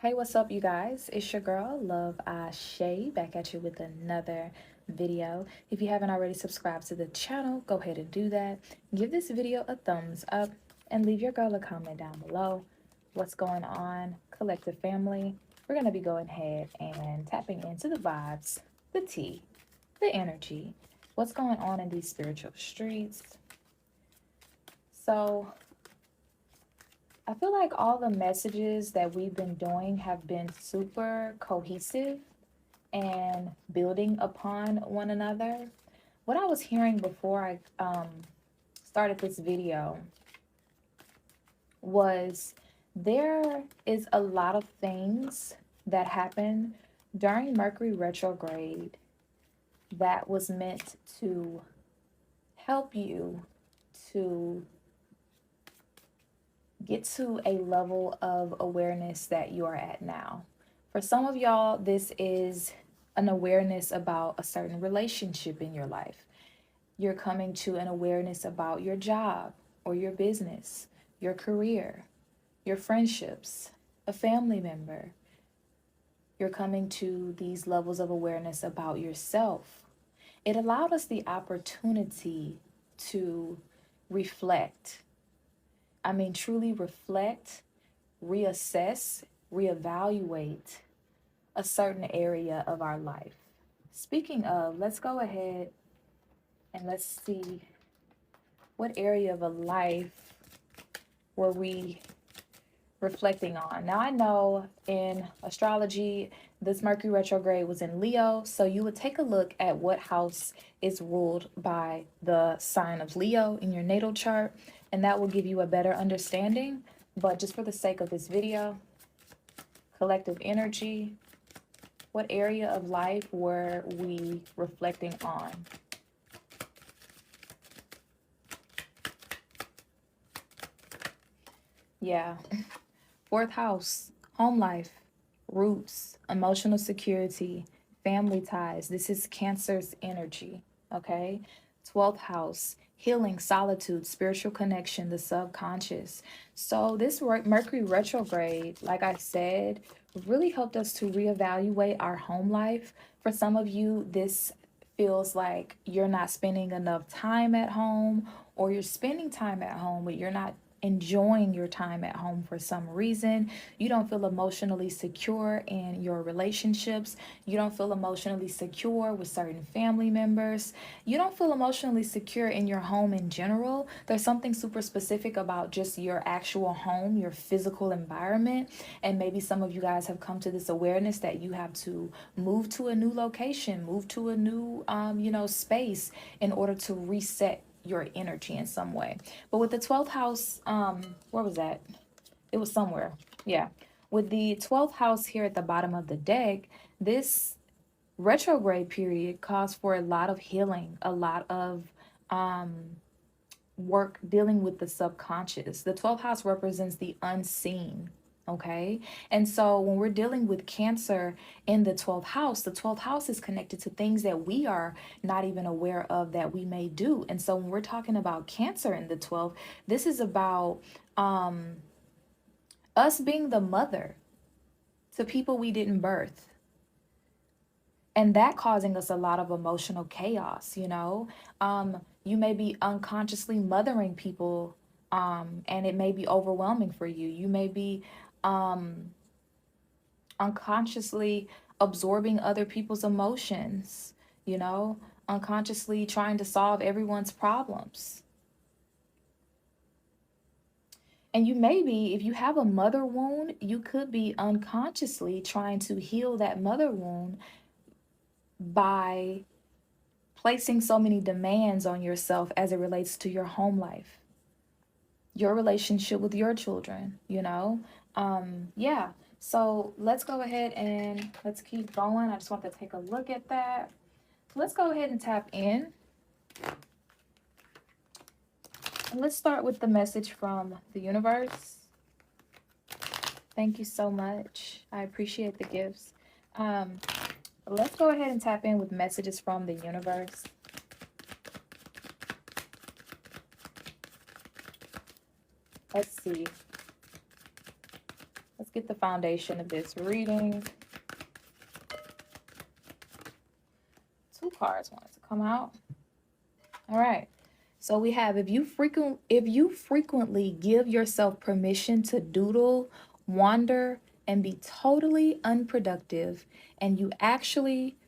Hey, what's up, you guys? It's your girl, Love Shay, back at you with another video. If you haven't already subscribed to the channel, go ahead and do that. Give this video a thumbs up and leave your girl a comment down below. What's going on, collective family? We're going to be going ahead and tapping into the vibes, the tea, the energy, what's going on in these spiritual streets. So I feel like all the messages that we've been doing have been super cohesive and building upon one another. What I was hearing before I started this video was there is a lot of things that happen during Mercury retrograde that was meant to help you to get to a level of awareness that you are at now. For some of y'all, this is an awareness about a certain relationship in your life. You're coming to an awareness about your job or your business, your career, your friendships, a family member. You're coming to these levels of awareness about yourself. It allowed us the opportunity to reflect. Truly reflect, reassess, reevaluate a certain area of our life. Speaking of, let's go ahead and let's see what area of a life were we reflecting on. Now, I know in astrology, this Mercury retrograde was in Leo, so you would take a look at what house is ruled by the sign of Leo in your natal chart, and that will give you a better understanding. But just for the sake of this video, collective energy, what area of life were we reflecting on? Yeah. Fourth house, home life, roots, emotional security, family ties. This is Cancer's energy, okay? 12th house, healing, solitude, spiritual connection, the subconscious. So this Mercury retrograde, like I said, really helped us to reevaluate our home life. For some of you, this feels like you're not spending enough time at home, or you're spending time at home, but you're not enjoying your time at home for some reason. You don't feel emotionally secure in your relationships. You don't feel emotionally secure with certain family members. You don't feel emotionally secure in your home in general. There's something super specific about just your actual home, your physical environment. And maybe some of you guys have come to this awareness that you have to move to a new location, move to a new, space in order to reset your energy in some way. But with the 12th house, where was that? It was somewhere. Yeah. With the 12th house here at the bottom of the deck, this retrograde period calls for a lot of healing, a lot of work dealing with the subconscious. The 12th house represents the unseen. Okay. And so when we're dealing with Cancer in the 12th house is connected to things that we are not even aware of that we may do. And so when we're talking about Cancer in the 12th, this is about us being the mother to people we didn't birth. And that causing us a lot of emotional chaos, you may be unconsciously mothering people, and it may be overwhelming for you. You may be unconsciously absorbing other people's emotions, unconsciously trying to solve everyone's problems. And you may be, if you have a mother wound, you could be unconsciously trying to heal that mother wound by placing so many demands on yourself as it relates to your home life, your relationship with your children, yeah. So let's go ahead and let's keep going. I just want to take a look at that. Let's go ahead and tap in. And let's start with the message from the universe. Thank you so much. I appreciate the gifts. Let's go ahead and tap in with messages from the universe. Let's see. Let's get the foundation of this reading. 2 cards wanted to come out. All right. So we have, if you frequently give yourself permission to doodle, wander, and be totally unproductive, and you actually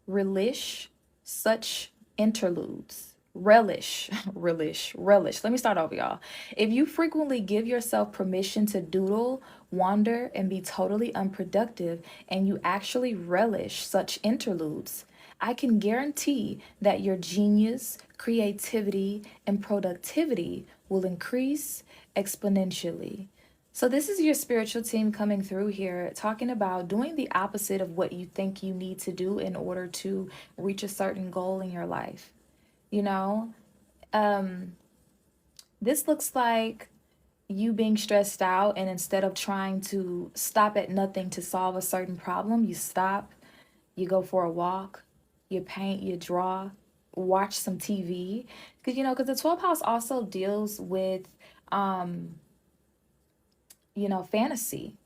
relish such interludes. Relish. Let me start over, y'all. If you frequently give yourself permission to doodle, wander, and be totally unproductive, and you actually relish such interludes, I can guarantee that your genius, creativity, and productivity will increase exponentially. So, this is your spiritual team coming through here, talking about doing the opposite of what you think you need to do in order to reach a certain goal in your life. You know, um, this looks like you being stressed out, and instead of trying to stop at nothing to solve a certain problem, you stop, you go for a walk, you paint, you draw, watch some TV. Because the 12th house also deals with, um, fantasy,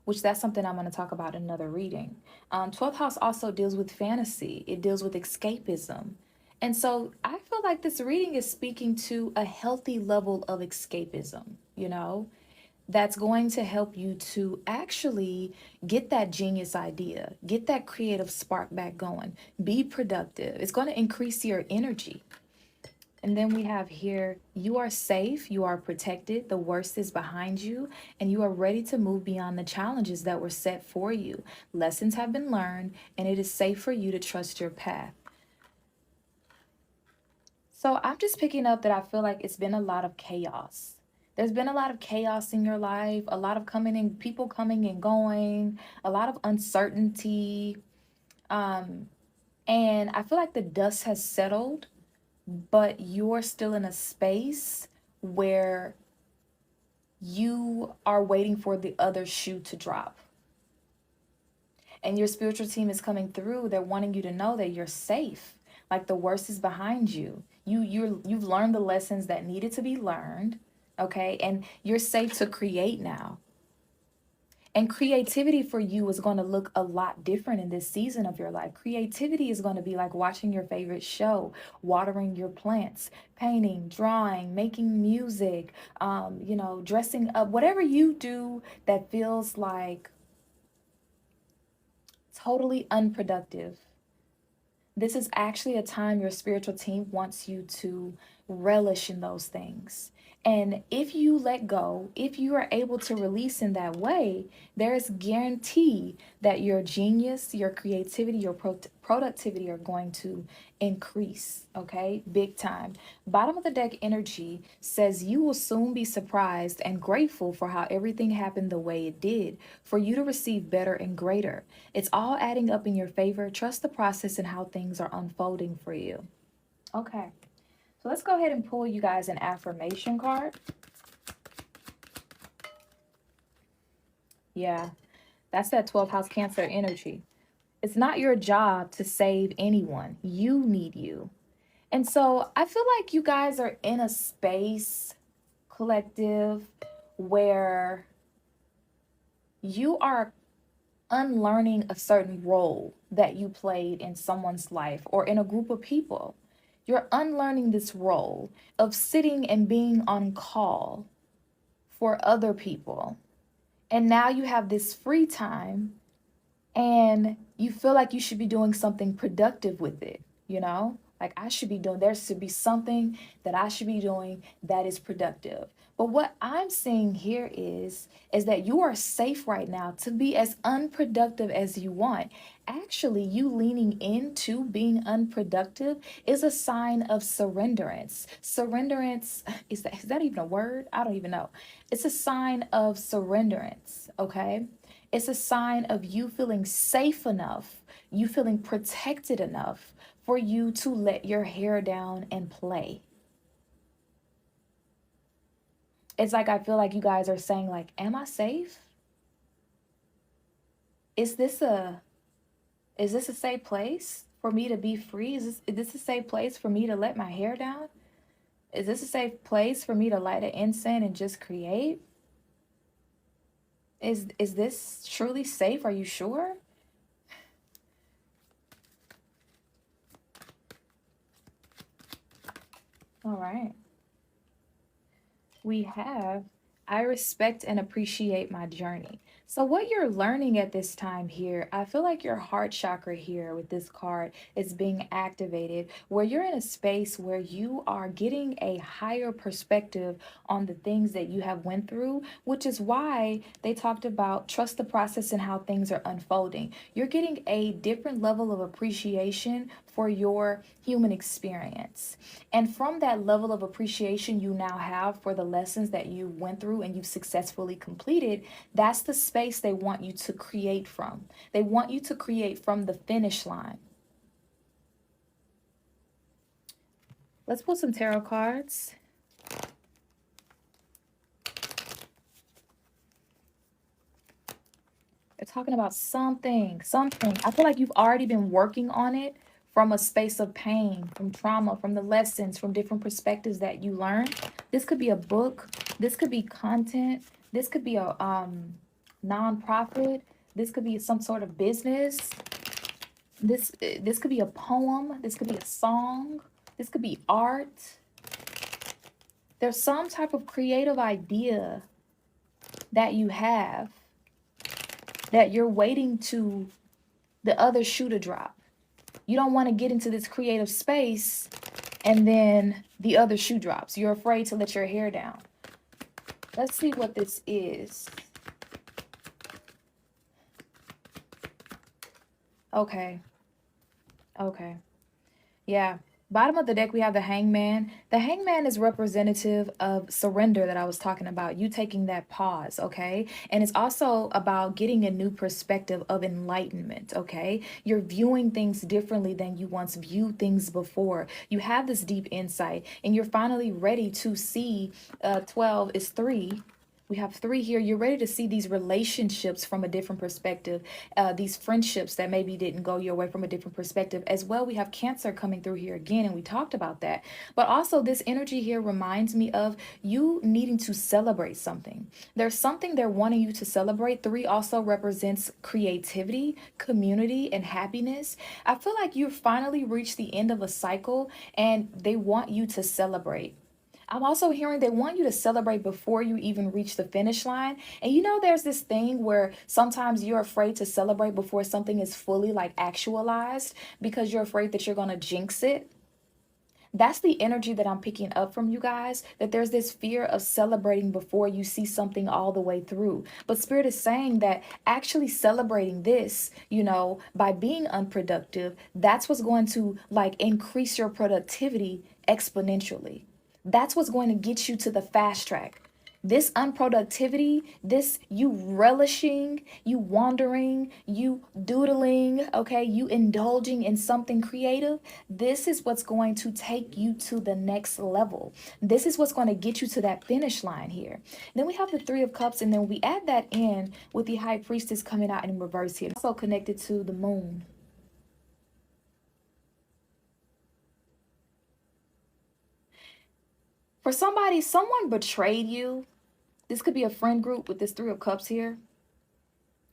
which that's something I'm going to talk about in another reading. 12th house also deals with fantasy. It deals with escapism. And so I feel like this reading is speaking to a healthy level of escapism, that's going to help you to actually get that genius idea, get that creative spark back going, be productive. It's going to increase your energy. And then we have here, you are safe, you are protected, the worst is behind you, and you are ready to move beyond the challenges that were set for you. Lessons have been learned, and it is safe for you to trust your path. So I'm just picking up that I feel like it's been a lot of chaos. There's been a lot of chaos in your life, a lot of people coming and going, a lot of uncertainty. And I feel like the dust has settled, but you're still in a space where you are waiting for the other shoe to drop. And your spiritual team is coming through. They're wanting you to know that you're safe. Like the worst is behind you. You've learned the lessons that needed to be learned, okay? And you're safe to create now. And creativity for you is going to look a lot different in this season of your life. Creativity is going to be like watching your favorite show, watering your plants, painting, drawing, making music, dressing up, whatever you do that feels like totally unproductive. This is actually a time your spiritual team wants you to relish in those things. And if you let go, if you are able to release in that way, there is guarantee that your genius, your creativity, your productivity are going to increase, okay? Big time. Bottom of the deck energy says you will soon be surprised and grateful for how everything happened the way it did, for you to receive better and greater. It's all adding up in your favor. Trust the process and how things are unfolding for you. Okay. So let's go ahead and pull you guys an affirmation card. Yeah, that's that 12th house Cancer energy. It's not your job to save anyone. You need you. And so I feel like you guys are in a space, collective, where you are unlearning a certain role that you played in someone's life or in a group of people. You're unlearning this role of sitting and being on call for other people. And now you have this free time and you feel like you should be doing something productive with it, Like there should be something that I should be doing that is productive. But what I'm seeing here is that you are safe right now to be as unproductive as you want. Actually, you leaning into being unproductive is a sign of surrenderance. Surrenderance, is that even a word? I don't even know. It's a sign of surrenderance, okay? It's a sign of you feeling safe enough, you feeling protected enough for you to let your hair down and play. It's like I feel like you guys are saying, like, am I safe? Is this a safe place for me to be free? Is this a safe place for me to let my hair down? Is this a safe place for me to light an incense and just create? Is this truly safe? Are you sure? All right. We have, I respect and appreciate my journey. So, what you're learning at this time here, I feel like your heart chakra here with this card is being activated, where you're in a space where you are getting a higher perspective on the things that you have went through, which is why they talked about trust the process and how things are unfolding. You're getting a different level of appreciation for your human experience. And from that level of appreciation you now have for the lessons that you went through and you've successfully completed, that's the space they want you to create from. They want you to create from the finish line. Let's pull some tarot cards. They're talking about something, something. I feel like you've already been working on it from a space of pain, from trauma, from the lessons, from different perspectives that you learned. This could be a book. This could be content. This could be a nonprofit. This could be some sort of business. This could be a poem. This could be a song. This could be art. There's some type of creative idea that you have that you're waiting to the other shoe to drop. You don't want to get into this creative space and then the other shoe drops. You're afraid to let your hair down. Let's see what this is. Okay. Okay. Yeah. Bottom of the deck, we have the hangman. The hangman is representative of surrender that I was talking about, you taking that pause, okay? And it's also about getting a new perspective of enlightenment, okay? You're viewing things differently than you once viewed things before. You have this deep insight, and you're finally ready to see 12 is 3. We have 3 here. You're ready to see these relationships from a different perspective, these friendships that maybe didn't go your way from a different perspective. As well, we have Cancer coming through here again, and we talked about that. But also, this energy here reminds me of you needing to celebrate something. There's something they're wanting you to celebrate. 3 also represents creativity, community, and happiness. I feel like you've finally reached the end of a cycle, and they want you to celebrate. I'm also hearing they want you to celebrate before you even reach the finish line. And you know, there's this thing where sometimes you're afraid to celebrate before something is fully like actualized because you're afraid that you're going to jinx it. That's the energy that I'm picking up from you guys, that there's this fear of celebrating before you see something all the way through. But Spirit is saying that actually celebrating this, you know, by being unproductive, that's what's going to like increase your productivity exponentially. That's what's going to get you to the fast track. This unproductivity, this you relishing, you wandering, you doodling, okay, you indulging in something creative, this is what's going to take you to the next level. This is what's going to get you to that finish line here. Then we have the 3 of Cups, and then we add that in with the High Priestess coming out in reverse here. Also connected to the moon. For somebody, someone betrayed you. This could be a friend group with this 3 of Cups here.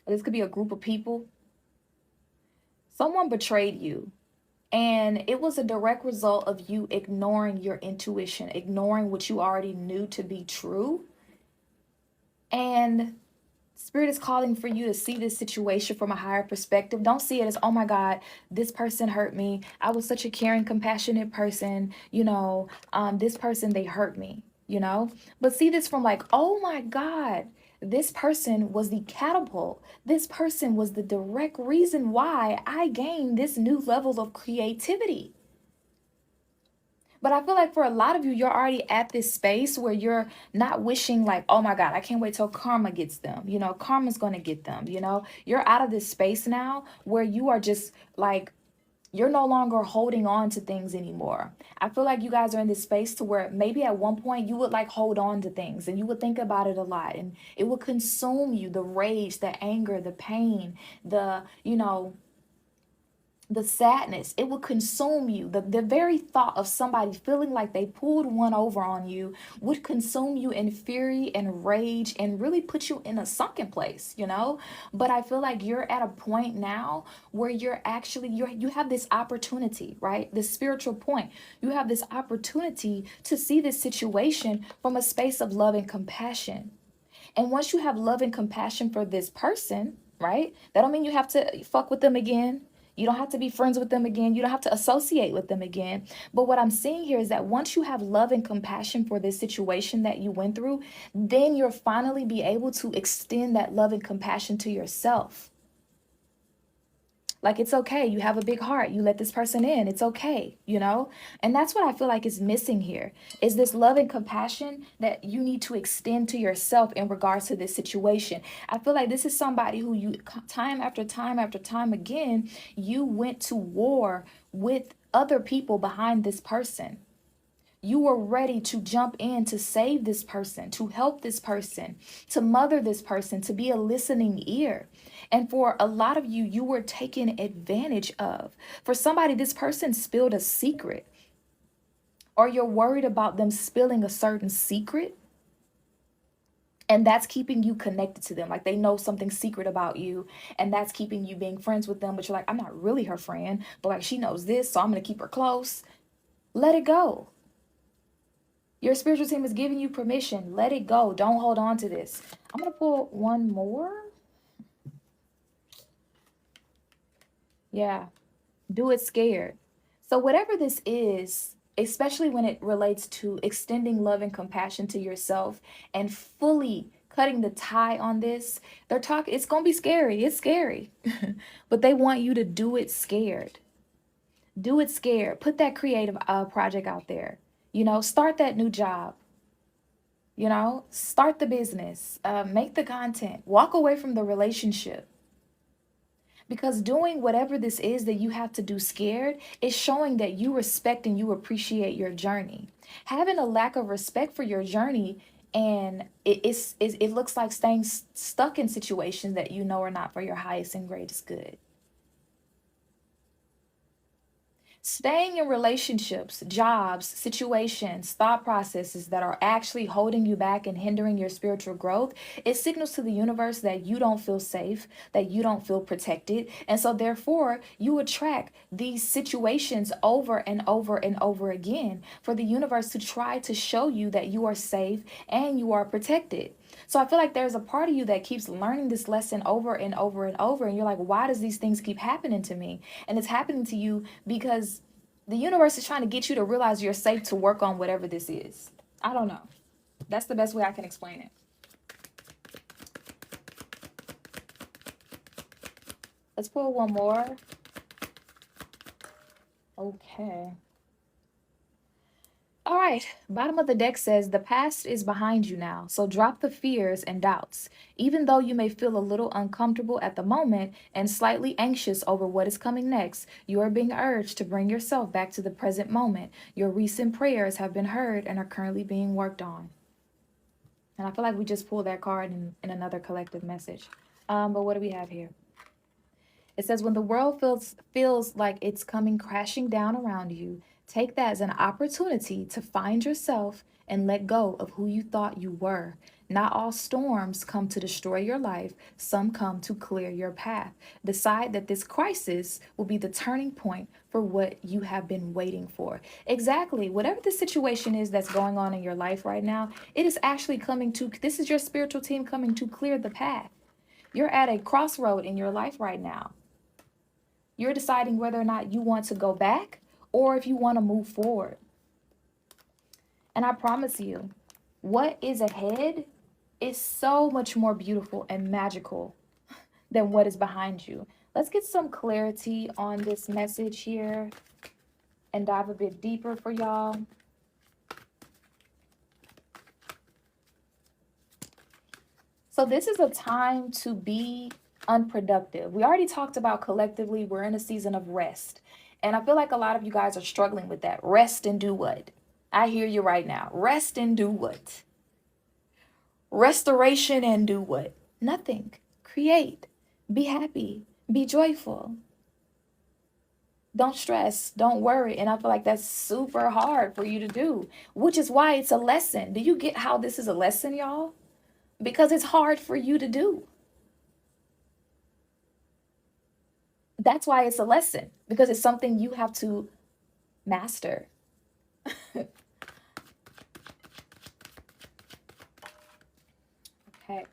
This could be a group of people. Someone betrayed you. And it was a direct result of you ignoring your intuition, ignoring what you already knew to be true. And Spirit is calling for you to see this situation from a higher perspective. Don't see it as, oh my God, this person hurt me. I was such a caring, compassionate person. You know, this person, they hurt me, you know? But see this from like, oh my God, this person was the catapult. This person was the direct reason why I gained this new level of creativity. But I feel like for a lot of you, you're already at this space where you're not wishing like, oh my God, I can't wait till karma gets them. You know, karma's going to get them. You know, you're out of this space now where you are just like, you're no longer holding on to things anymore. I feel like you guys are in this space to where maybe at one point you would like hold on to things and you would think about it a lot and it would consume you, the rage, the anger, the pain, the, you know, the sadness, it will consume you. The very thought of somebody feeling like they pulled one over on you would consume you in fury and rage and really put you in a sunken place, you know? But I feel like you're at a point now where you're actually you have this opportunity, right? This spiritual point. You have this opportunity to see this situation from a space of love and compassion. And once you have love and compassion for this person, right? That don't mean you have to fuck with them again. You don't have to be friends with them again. You don't have to associate with them again. But what I'm seeing here is that once you have love and compassion for this situation that you went through, then you'll finally be able to extend that love and compassion to yourself. Like, it's okay. You have a big heart. You let this person in. It's okay, you know? And that's what I feel like is missing here is this love and compassion that you need to extend to yourself in regards to this situation. I feel like this is somebody who you time after time after time again, you went to war with other people behind this person. You were ready to jump in to save this person, to help this person, to mother this person, to be a listening ear. And for a lot of you, you were taken advantage of. For somebody, this person spilled a secret, or you're worried about them spilling a certain secret. And that's keeping you connected to them. Like they know something secret about you, and that's keeping you being friends with them. But you're like, I'm not really her friend, but like she knows this, so I'm going to keep her close. Let it go. Your spiritual team is giving you permission. Let it go. Don't hold on to this. I'm going to pull one more. Yeah. Do it scared. So whatever this is, especially when it relates to extending love and compassion to yourself and fully cutting the tie on this, they're talking, it's going to be scary. It's scary. But they want you to do it scared. Do it scared. Put that creative project out there. You know, start that new job. You know, start the business, make the content, walk away from the relationship. Because doing whatever this is that you have to do scared is showing that you respect and you appreciate your journey. Having a lack of respect for your journey and it looks like staying stuck in situations that you know are not for your highest and greatest good. Staying in relationships, jobs, situations, thought processes that are actually holding you back and hindering your spiritual growth, it signals to the universe that you don't feel safe, that you don't feel protected. And so therefore, you attract these situations over and over and over again for the universe to try to show you that you are safe and you are protected. So I feel like there's a part of you that keeps learning this lesson over and over and over. And you're like, why does these things keep happening to me? And it's happening to you because the universe is trying to get you to realize you're safe to work on whatever this is. I don't know. That's the best way I can explain it. Let's pull one more. Okay. All right, bottom of the deck says the past is behind you now, so drop the fears and doubts. Even though you may feel a little uncomfortable at the moment and slightly anxious over what is coming next, you are being urged to bring yourself back to the present moment. Your recent prayers have been heard and are currently being worked on. And I feel like we just pulled that card in another collective message. But what do we have here? It says, when the world feels like it's coming crashing down around you, take that as an opportunity to find yourself and let go of who you thought you were. Not all storms come to destroy your life. Some come to clear your path. Decide that this crisis will be the turning point for what you have been waiting for. Exactly. Whatever the situation is that's going on in your life right now, it is actually this is your spiritual team coming to clear the path. You're at a crossroad in your life right now. You're deciding whether or not you want to go back or if you want to move forward. And I promise you, what is ahead is so much more beautiful and magical than what is behind you. Let's get some clarity on this message here and dive a bit deeper for y'all. So this is a time to be unproductive. We already talked about collectively, we're in a season of rest. And I feel like a lot of you guys are struggling with that. Rest and do what? I hear you right now. Rest and do what? Restoration and do what? Nothing. Create. Be happy. Be joyful. Don't stress, don't worry. And I feel like that's super hard for you to do, which is why it's a lesson. Do you get how this is a lesson, y'all? Because it's hard for you to do. That's why it's a lesson, because it's something you have to master. Okay.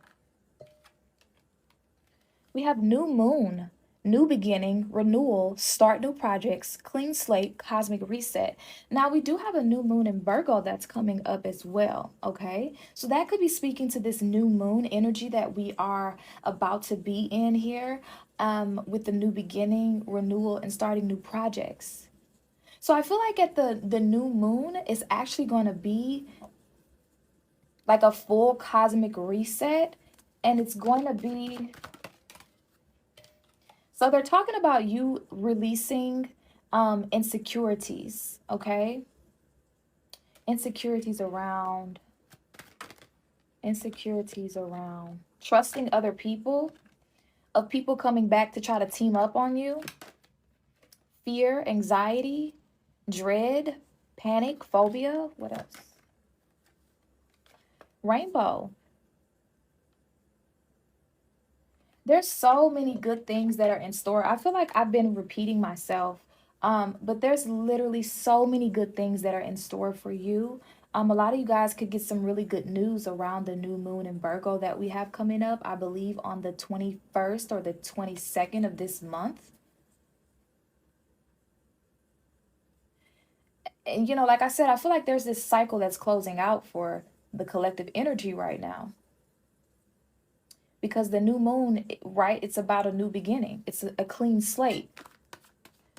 We have new moon, new beginning, renewal, start new projects, clean slate, cosmic reset. Now, we do have a new moon in Virgo that's coming up as well. Okay. So that could be speaking to this new moon energy that we are about to be in here, with the new beginning, renewal, and starting new projects. So I feel like at the new moon is actually going to be like a full cosmic reset, and it's going to be, so they're talking about you releasing insecurities, okay? Insecurities around trusting other people, of people coming back to try to team up on you, fear, anxiety, dread, panic, phobia. What else? Rainbow. There's so many good things that are in store. I feel like I've been repeating myself, but there's literally so many good things that are in store for you. A lot of you guys could get some really good news around the new moon in Virgo that we have coming up, I believe on the 21st or the 22nd of this month. And, like I said, I feel like there's this cycle that's closing out for the collective energy right now, because the new moon, right, it's about a new beginning. It's a clean slate.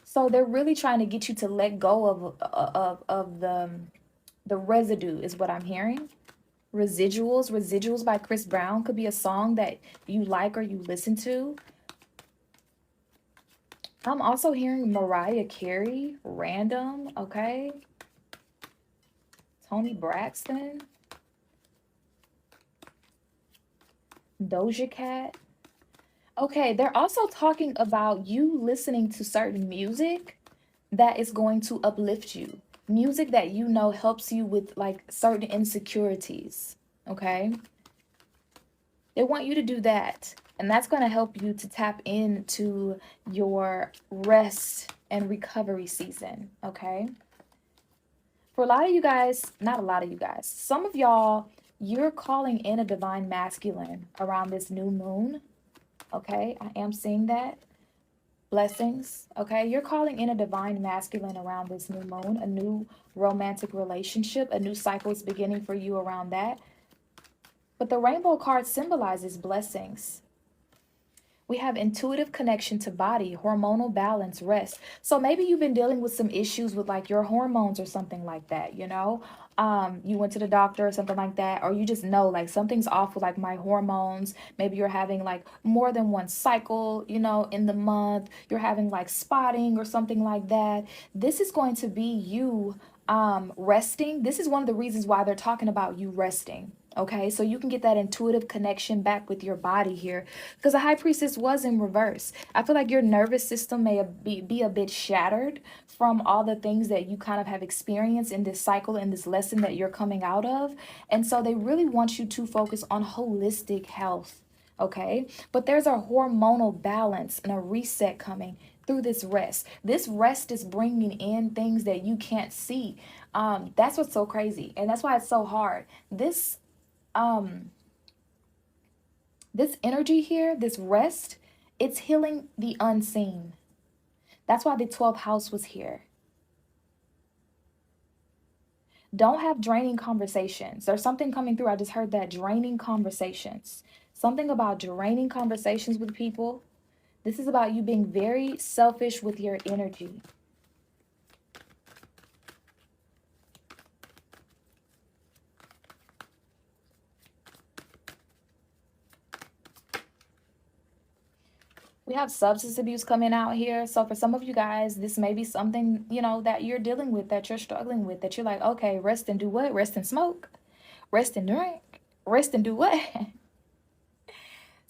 So they're really trying to get you to let go of the residue, is what I'm hearing. Residuals by Chris Brown could be a song that you like or you listen to. I'm also hearing Mariah Carey, random, okay? Toni Braxton, Doja Cat. Okay, they're also talking about you listening to certain music that is going to uplift you. Music that helps you with like certain insecurities. Okay? They want you to do that. And that's going to help you to tap into your rest and recovery season. Okay? For a lot of you guys, not a lot of you guys, some of y'all, you're calling in a divine masculine around this new moon. Okay? I am seeing that. Blessings. Okay? You're calling in a divine masculine around this new moon, a new romantic relationship, a new cycle is beginning for you around that. But the rainbow card symbolizes blessings. We have intuitive connection to body, hormonal balance, rest. So maybe you've been dealing with some issues with like your hormones or something like that, you went to the doctor or something like that, or you just know like something's off with like my hormones. Maybe you're having like more than one cycle, in the month. You're having like spotting or something like that. This is going to be you resting. This is one of the reasons why they're talking about you resting. Okay, so you can get that intuitive connection back with your body here, because the high priestess was in reverse. I feel like your nervous system may be a bit shattered from all the things that you kind of have experienced in this cycle, in this lesson that you're coming out of. And so they really want you to focus on holistic health. Okay, but there's a hormonal balance and a reset coming through this rest. This rest is bringing in things that you can't see. That's what's so crazy, and that's why it's so hard. This energy here, this rest, it's healing the unseen. That's why the 12th house was here. Don't have draining conversations. There's something coming through. I just heard that, draining conversations. Something about draining conversations with people. This is about you being very selfish with your energy. We have substance abuse coming out here. So for some of you guys, this may be something, that you're dealing with, that you're struggling with, that you're like, okay, rest and do what? Rest and smoke, rest and drink, rest and do what?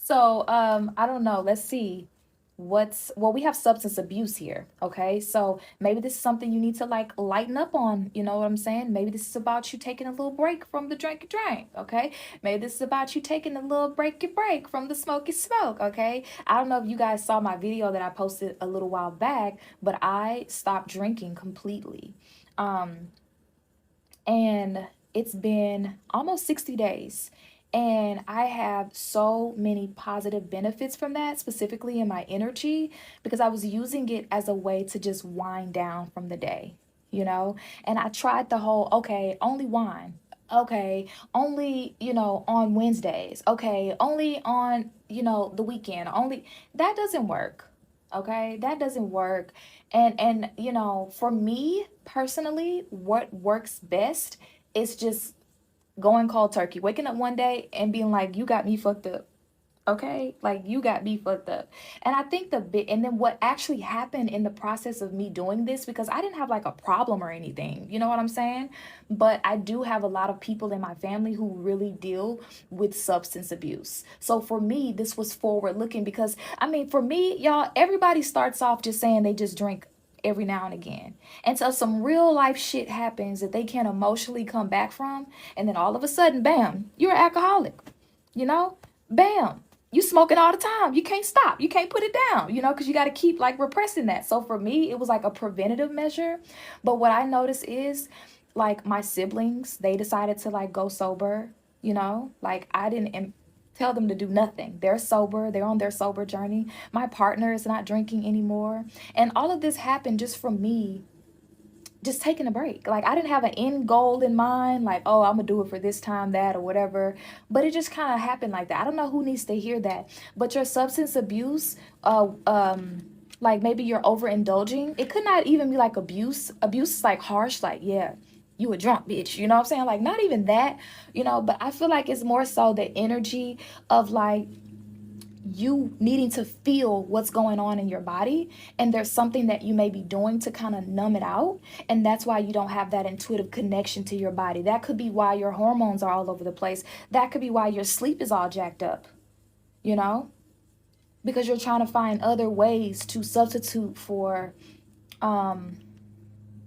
So, I don't know. Let's see. we have substance abuse here. Okay, so maybe this is something you need to like lighten up on. You know what I'm saying? Maybe this is about you taking a little break from the drink. Okay, maybe this is about you taking a little break from the smoke. Okay, I don't know if you guys saw my video that I posted a little while back, but I stopped drinking completely. um and it's been almost 60 days, and I have so many positive benefits from that, specifically in my energy, because I was using it as a way to just wind down from the day, you know. And I tried the whole, okay, only wine, okay, only, on Wednesdays, okay, only on, the weekend, only. That doesn't work. Okay, that doesn't work. And for me personally, what works best is just going cold turkey, waking up one day and being like, you got me fucked up. Okay, like you got me fucked up. And I think and then what actually happened in the process of me doing this, because I didn't have like a problem or anything, you know what I'm saying? But I do have a lot of people in my family who really deal with substance abuse. So for me, this was forward looking, because I mean, for me, y'all, everybody starts off just saying they just drink every now and again, until some real life shit happens that they can't emotionally come back from, and then all of a sudden, bam, you're an alcoholic, you know. Bam, you smoking all the time, you can't stop, you can't put it down, because you got to keep like repressing that. So for me, it was like a preventative measure. But what I noticed is, like, my siblings, they decided to like go sober, like I didn't tell them to do nothing. They're sober, they're on their sober journey. My partner is not drinking anymore, and all of this happened just from me just taking a break. Like, I didn't have an end goal in mind, like, oh, I'm gonna do it for this time, that, or whatever. But it just kind of happened like that. I don't know who needs to hear that. But your substance abuse, like maybe you're overindulging. It could not even be like abuse. Abuse is like harsh, like, yeah, you a drunk bitch. You know what I'm saying? Like, not even that, but I feel like it's more so the energy of like you needing to feel what's going on in your body, and there's something that you may be doing to kind of numb it out, and that's why you don't have that intuitive connection to your body. That could be why your hormones are all over the place. That could be why your sleep is all jacked up, you know because you're trying to find other ways to substitute for um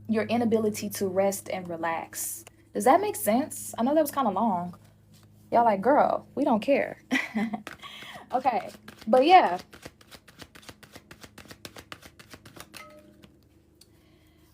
your inability to rest and relax. Does that make sense? I know that was kind of long. Y'all like, girl, we don't care. Okay, but yeah.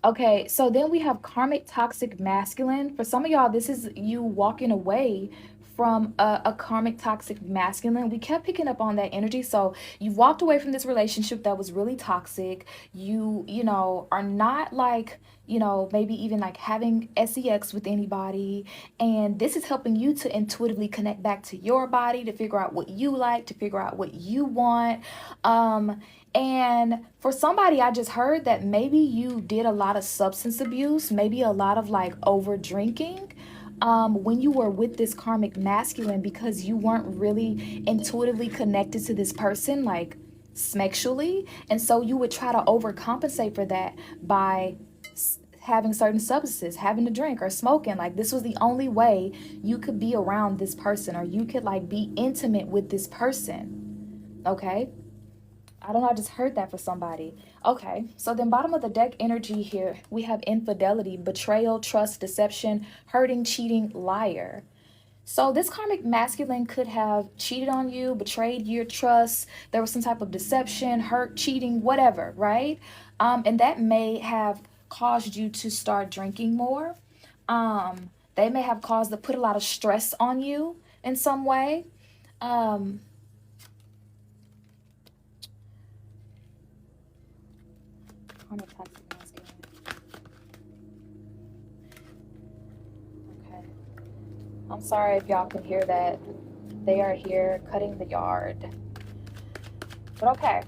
Okay, so then we have karmic toxic masculine. For some of y'all, this is you walking away from a karmic toxic masculine. We kept picking up on that energy. So you've walked away from this relationship that was really toxic. Are not like, maybe even like having sex with anybody. And this is helping you to intuitively connect back to your body, to figure out what you like, to figure out what you want. And for somebody, I just heard that maybe you did a lot of substance abuse, maybe a lot of like over drinking, when you were with this karmic masculine, because you weren't really intuitively connected to this person, like sexually. And so you would try to overcompensate for that by having certain substances, having to drink or smoking. Like, this was the only way you could be around this person, or you could like be intimate with this person. Okay. I don't know, I just heard that for somebody. Okay, so then bottom of the deck energy here, we have infidelity, betrayal, trust, deception, hurting, cheating, liar. So this karmic masculine could have cheated on you, betrayed your trust. There was some type of deception, hurt, cheating, whatever, right? And that may have caused you to start drinking more. They may have caused to put a lot of stress on you in some way. Um, karmic toxic masculine. Okay. I'm sorry if y'all can hear that. They are here cutting the yard. But okay,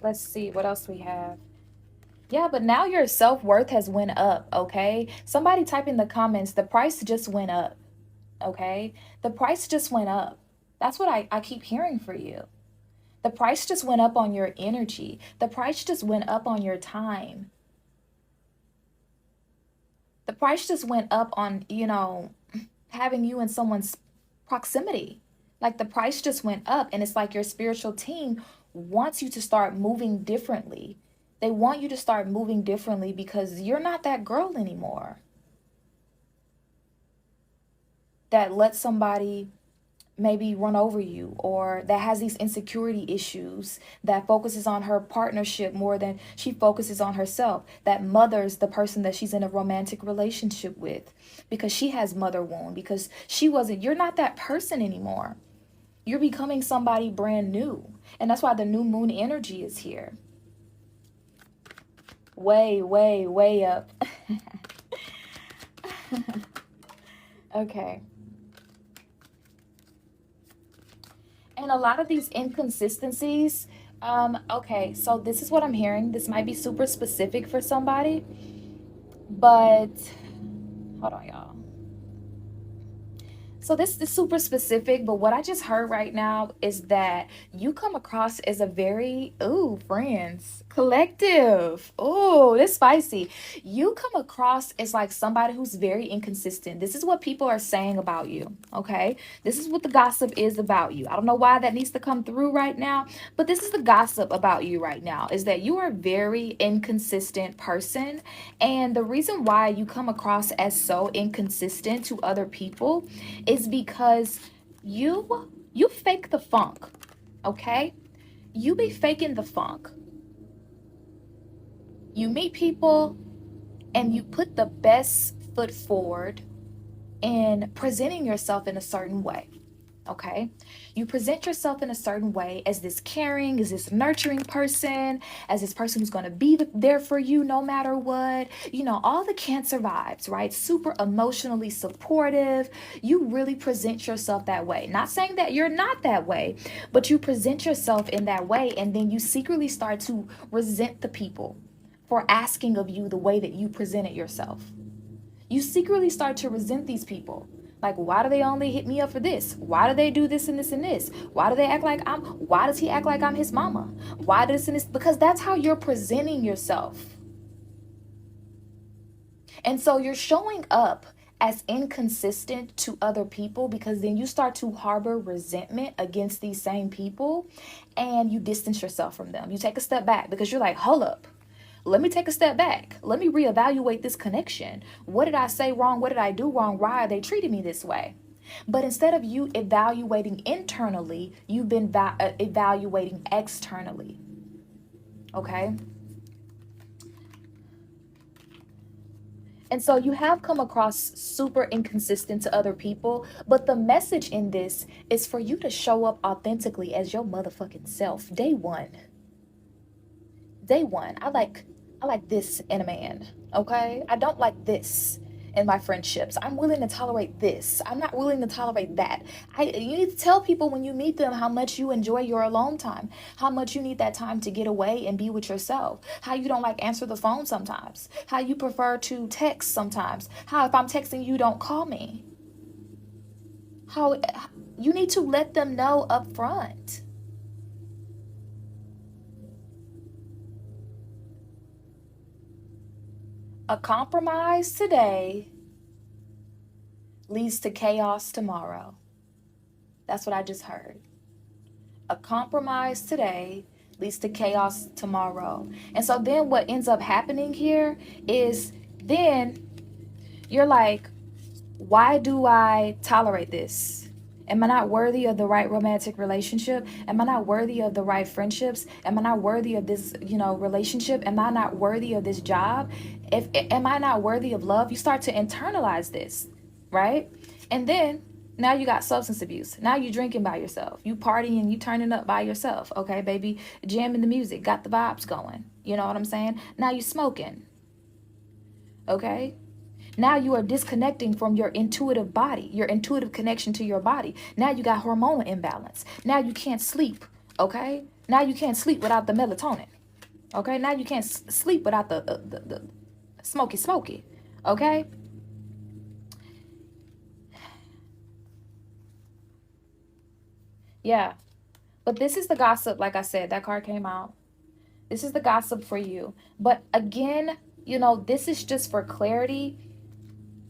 let's see what else we have. Yeah, but now your self-worth has went up, okay? Somebody type in the comments, the price just went up, okay? The price just went up. That's what I keep hearing for you. The price just went up on your energy. The price just went up on your time. The price just went up on, having you in someone's proximity. Like, the price just went up, and it's like your spiritual team wants you to start moving differently. They want you to start moving differently because you're not that girl anymore that lets somebody maybe run over you, or that has these insecurity issues, that focuses on her partnership more than she focuses on herself, that mothers the person that she's in a romantic relationship with because she has mother wound, because she wasn't, you're not that person anymore. You're becoming somebody brand new. And that's why the new moon energy is here. Way, way, way up. Okay. And a lot of these inconsistencies, okay, so this is what I'm hearing. This might be super specific for somebody, but hold on, y'all. So this is super specific, but what I just heard right now is that you come across as a very, ooh, friends, collective. Ooh, this spicy. You come across as like somebody who's very inconsistent. This is what people are saying about you, okay? This is what the gossip is about you. I don't know why that needs to come through right now, but this is the gossip about you right now, is that you are a very inconsistent person. And the reason why you come across as so inconsistent to other people is because you fake the funk, okay? You be faking the funk. You meet people and you put the best foot forward in presenting yourself in a certain way. Okay, you present yourself in a certain way as this caring, as this nurturing person, as this person who's going to be there for you no matter what. You know, all the Cancer vibes, right? Super emotionally supportive. You really present yourself that way. Not saying that you're not that way, but you present yourself in that way, and then you secretly start to resent the people for asking of you the way that you presented yourself. You secretly start to resent these people. Like, why do they only hit me up for this? Why do they do this and this and this? Why do they act like why does he act like I'm his mama? Why this and this? Because that's how you're presenting yourself. And so you're showing up as inconsistent to other people because then you start to harbor resentment against these same people and you distance yourself from them. You take a step back because you're like, hold up. Let me take a step back. Let me reevaluate this connection. What did I say wrong? What did I do wrong? Why are they treating me this way? But instead of you evaluating internally, you've been evaluating externally. Okay? And so you have come across super inconsistent to other people, but the message in this is for you to show up authentically as your motherfucking self. Day one. Day one. I like this in a man, okay? I don't like this in my friendships. I'm willing to tolerate this. I'm not willing to tolerate that. You need to tell people when you meet them how much you enjoy your alone time, how much you need that time to get away and be with yourself, how you don't like answer the phone sometimes, how you prefer to text sometimes, how if I'm texting you don't call me. How you need to let them know up front. A compromise today leads to chaos tomorrow. That's what I just heard. A compromise today leads to chaos tomorrow. And so then what ends up happening here is then you're like, why do I tolerate this? Am I not worthy of the right romantic relationship? Am I not worthy of the right friendships? Am I not worthy of this, relationship? Am I not worthy of this job? Am I not worthy of love? You start to internalize this, right? And then now you got substance abuse. Now you drinking by yourself. You partying, you turning up by yourself. Okay, baby, jamming the music, got the vibes going. You know what I'm saying? Now you smoking. Okay? Now you are disconnecting from your intuitive body, your intuitive connection to your body. Now you got hormonal imbalance. Now you can't sleep, okay? Now you can't sleep without the melatonin, okay? Now you can't sleep without the smoky, okay? Yeah, but this is the gossip, like I said, that card came out. This is the gossip for you. But again, this is just for clarity.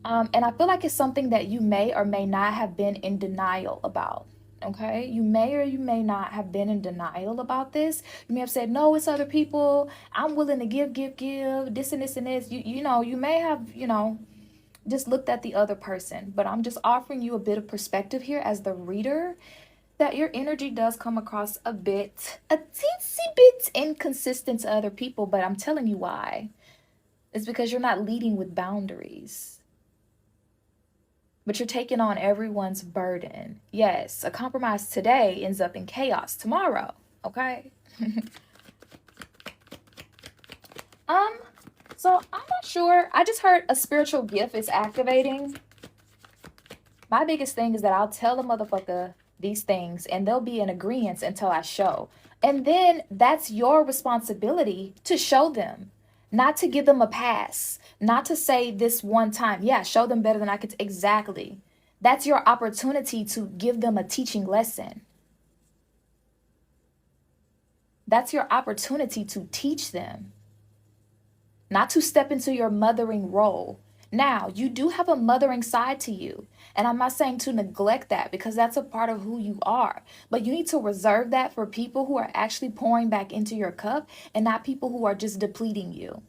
And I feel like it's something that you may or may not have been in denial about. Okay, you may or you may not have been in denial about this. You may have said, no, it's other people. I'm willing to give, this and this and this. You may have, just looked at the other person. But I'm just offering you a bit of perspective here as the reader, that your energy does come across a teensy bit inconsistent to other people. But I'm telling you why. It's because you're not leading with boundaries. But you're taking on everyone's burden. Yes, a compromise today ends up in chaos tomorrow, okay? So I'm not sure. I just heard a spiritual gift is activating. My biggest thing is that I'll tell the motherfucker these things and they'll be in agreement until I show. And then that's your responsibility to show them, not to give them a pass, not to say this one time, yeah, show them better than I could. Exactly. That's your opportunity to give them a teaching lesson. That's your opportunity to teach them, not to step into your mothering role. Now, you do have a mothering side to you, and I'm not saying to neglect that, because that's a part of who you are. But you need to reserve that for people who are actually pouring back into your cup and not people who are just depleting you.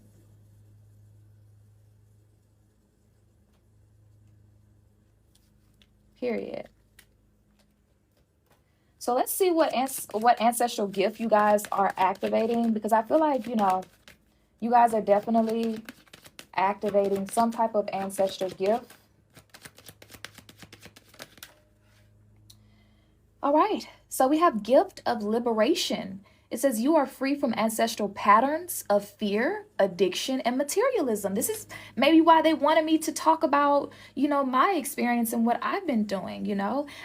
Period. So let's see what ancestral gift you guys are activating, because I feel like, you guys are definitely activating some type of ancestral gift. All right, so we have gift of liberation. It says you are free from ancestral patterns of fear, addiction, and materialism. This is maybe why they wanted me to talk about, my experience and what I've been doing.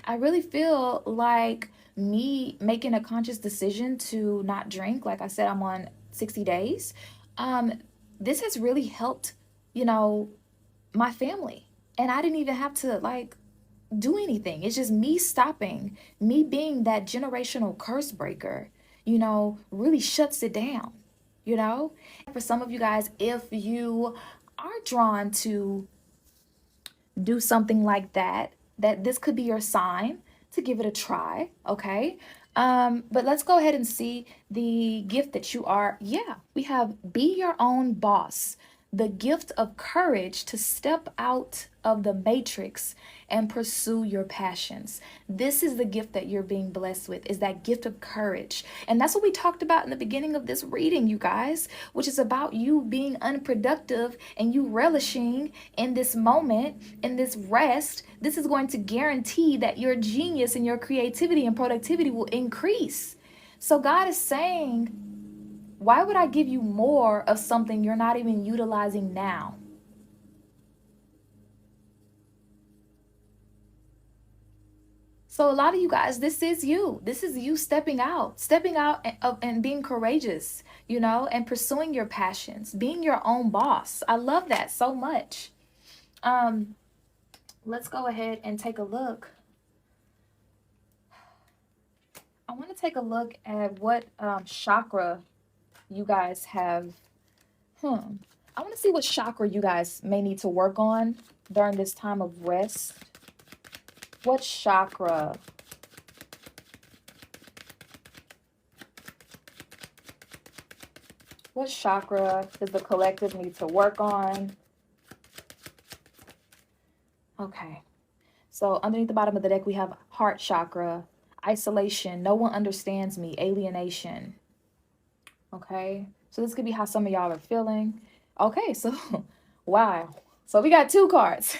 I really feel like me making a conscious decision to not drink, like I said, I'm on 60 days. This has really helped, my family. And I didn't even have to do anything. It's just me stopping, me being that generational curse breaker, really shuts it down, For some of you guys, if you are drawn to do something like that this could be your sign to give it a try, okay? But let's go ahead and see the gift that you are. Yeah, we have be your own boss. The gift of courage to step out of the matrix and pursue your passions. This is the gift that you're being blessed with, is that gift of courage. And that's what we talked about in the beginning of this reading, you guys, which is about you being unproductive and you relishing in this moment, in this rest. This is going to guarantee that your genius and your creativity and productivity will increase. So God is saying, why would I give you more of something you're not even utilizing now? So a lot of you guys, this is you. This is you stepping out and being courageous, and pursuing your passions, being your own boss. I love that so much. Let's go ahead and take a look. I want to take a look at what chakra you guys have. I want to see what chakra you guys may need to work on during this time of rest. What chakra? What chakra does the collective need to work on? Okay. So underneath the bottom of the deck, we have heart chakra, isolation, no one understands me, alienation. Okay. So this could be how some of y'all are feeling. Okay. So, wow. So we got two cards.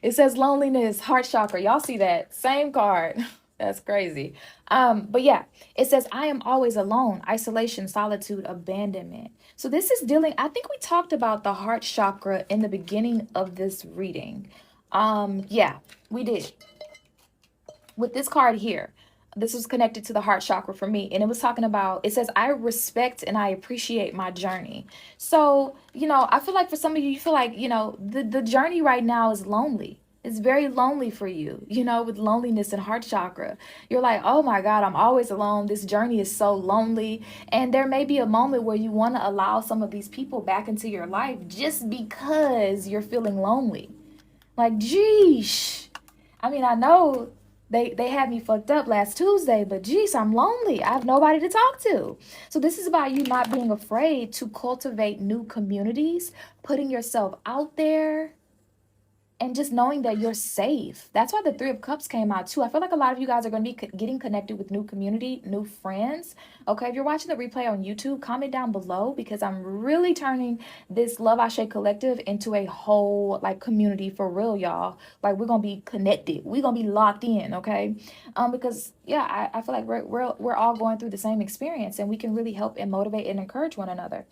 It says loneliness, heart chakra. Y'all see that? Same card. That's crazy. But yeah, it says, I am always alone, isolation, solitude, abandonment. So this is dealing, I think we talked about the heart chakra in the beginning of this reading. Yeah, we did. With this card here, this was connected to the heart chakra for me. And it was talking about, it says, I respect and I appreciate my journey. So, I feel like for some of you, you feel like, the journey right now is lonely. It's very lonely for you, with loneliness and heart chakra. You're like, oh my God, I'm always alone. This journey is so lonely. And there may be a moment where you want to allow some of these people back into your life just because you're feeling lonely. Like, geesh. I mean, I know They had me fucked up last Tuesday, but geez, I'm lonely. I have nobody to talk to. So this is about you not being afraid to cultivate new communities, putting yourself out there, and just knowing that you're safe. That's why the Three of Cups came out too. I feel like a lot of you guys are going to be getting connected with new community, new friends. Okay, if you're watching the replay on YouTube, comment down below, because I'm really turning this Love Ashe Collective into a whole like community for real, y'all. Like we're going to be connected. We're going to be locked in, okay? Because yeah, I feel like we're all going through the same experience, and we can really help and motivate and encourage one another.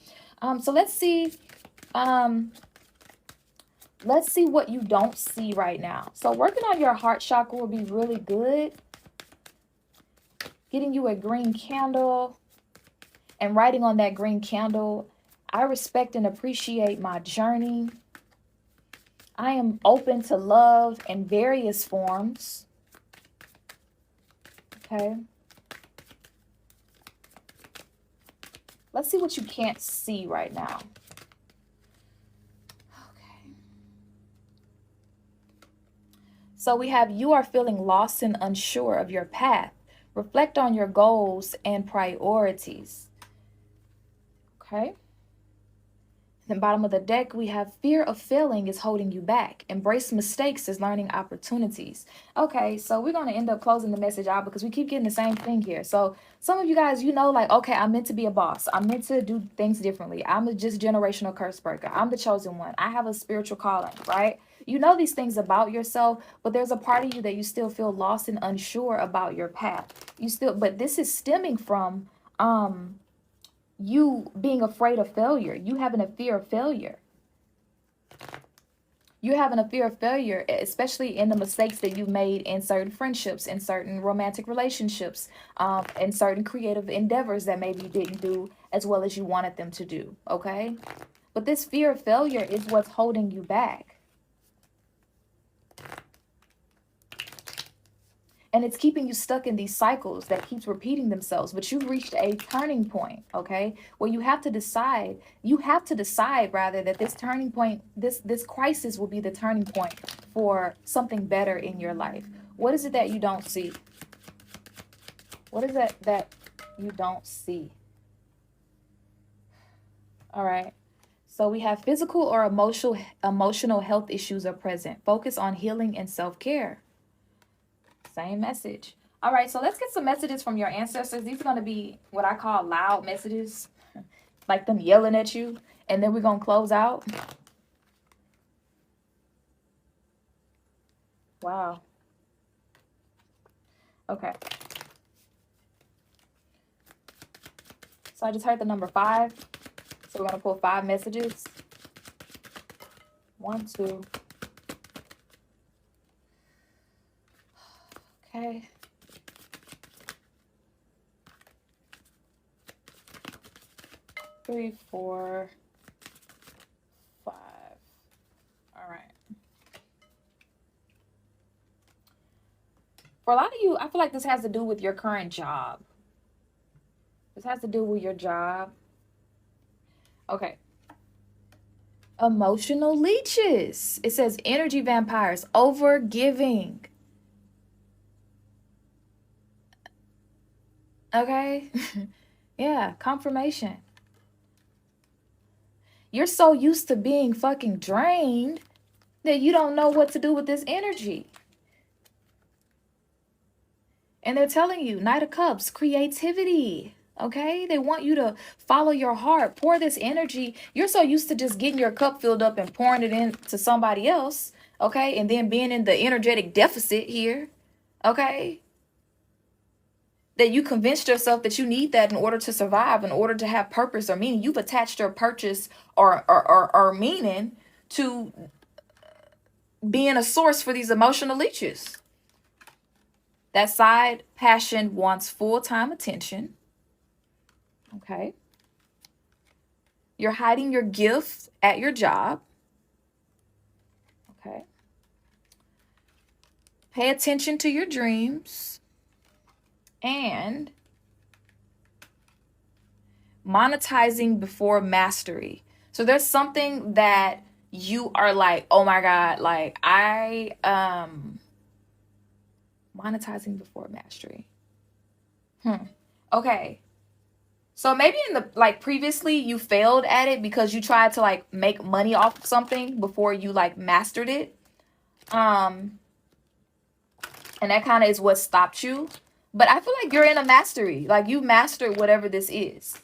So let's see. Let's see what you don't see right now. So working on your heart chakra will be really good. Getting you a green candle and writing on that green candle, I respect and appreciate my journey. I am open to love in various forms. Okay. Let's see what you can't see right now. So we have, you are feeling lost and unsure of your path. Reflect on your goals and priorities. Okay. At the bottom of the deck, we have fear of failing is holding you back. Embrace mistakes as learning opportunities. Okay, so we're going to end up closing the message out because we keep getting the same thing here. So some of you guys, you know, like, okay, I'm meant to be a boss. I'm meant to do things differently. I'm a just generational curse breaker. I'm the chosen one. I have a spiritual calling, right? You know these things about yourself, but there's a part of you that you still feel lost and unsure about your path. But this is stemming from you being afraid of failure. You having a fear of failure. You're having a fear of failure, especially in the mistakes that you made in certain friendships, in certain romantic relationships, in certain creative endeavors that maybe you didn't do as well as you wanted them to do, okay? But this fear of failure is what's holding you back. And it's keeping you stuck in these cycles that keeps repeating themselves. But you've reached a turning point, okay? Where you have to decide rather that this turning point, this crisis will be the turning point for something better in your life. What is it that you don't see? What is it that you don't see? All right. So we have physical or emotional health issues are present. Focus on healing and self-care. Same message. All right, so let's get some messages from your ancestors. These are going to be what I call loud messages, like them yelling at you. And then we're going to close out. Wow. Okay. So I just heard the number 5. So we're going to pull 5 messages. 1, 2. Okay. 3, 4, 5. All right. For a lot of you, I feel like this has to do with your current job. This has to do with your job. Okay. Emotional leeches. It says energy vampires, over giving. Okay. Yeah, confirmation. You're so used to being fucking drained that you don't know what to do with this energy. And they're telling you, Knight of Cups, creativity. Okay, they want you to follow your heart, pour this energy. You're so used to just getting your cup filled up and pouring it into somebody else, okay, and then being in the energetic deficit here, okay, that you convinced yourself that you need that in order to survive, in order to have purpose or meaning. You've attached your purpose or meaning to being a source for these emotional leeches. That side passion wants full-time attention. Okay. You're hiding your gift at your job. Okay. Pay attention to your dreams. And monetizing before mastery. So there's something that you are like, oh my God, like Monetizing before mastery. Okay. So maybe in the, like, previously you failed at it because you tried to, like, make money off of something before you, like, mastered it. And that kind of is what stopped you. But I feel like you're in a mastery. Like, you mastered whatever this is.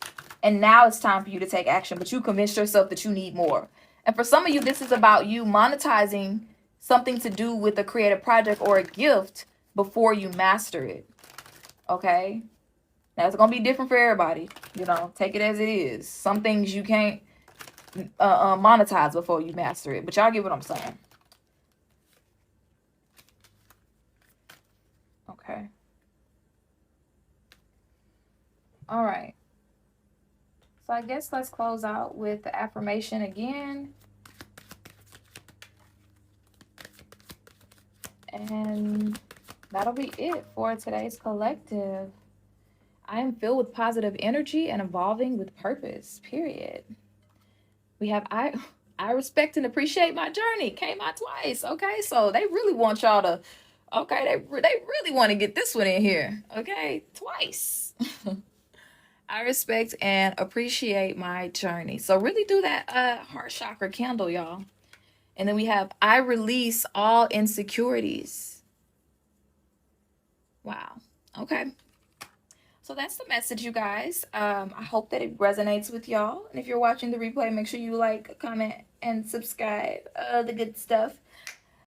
And now it's time for you to take action. But you convinced yourself that you need more. And for some of you, this is about you monetizing something to do with a creative project or a gift before you master it. Okay? Now, it's going to be different for everybody. You know, take it as it is. Some things you can't monetize before you master it. But y'all get what I'm saying. Okay. All right. So I guess let's close out with the affirmation again. And that'll be it for today's collective. I am filled with positive energy and evolving with purpose, period. We have I respect and appreciate my journey. Came out twice, okay? So they really want y'all to, okay, they really want to get this one in here, okay? Twice. I respect and appreciate my journey. So really do that heart chakra candle, y'all. And then we have, I release all insecurities. Wow. Okay. So that's the message, you guys. I hope that it resonates with y'all. And if you're watching the replay, make sure you like, comment, and subscribe. The good stuff.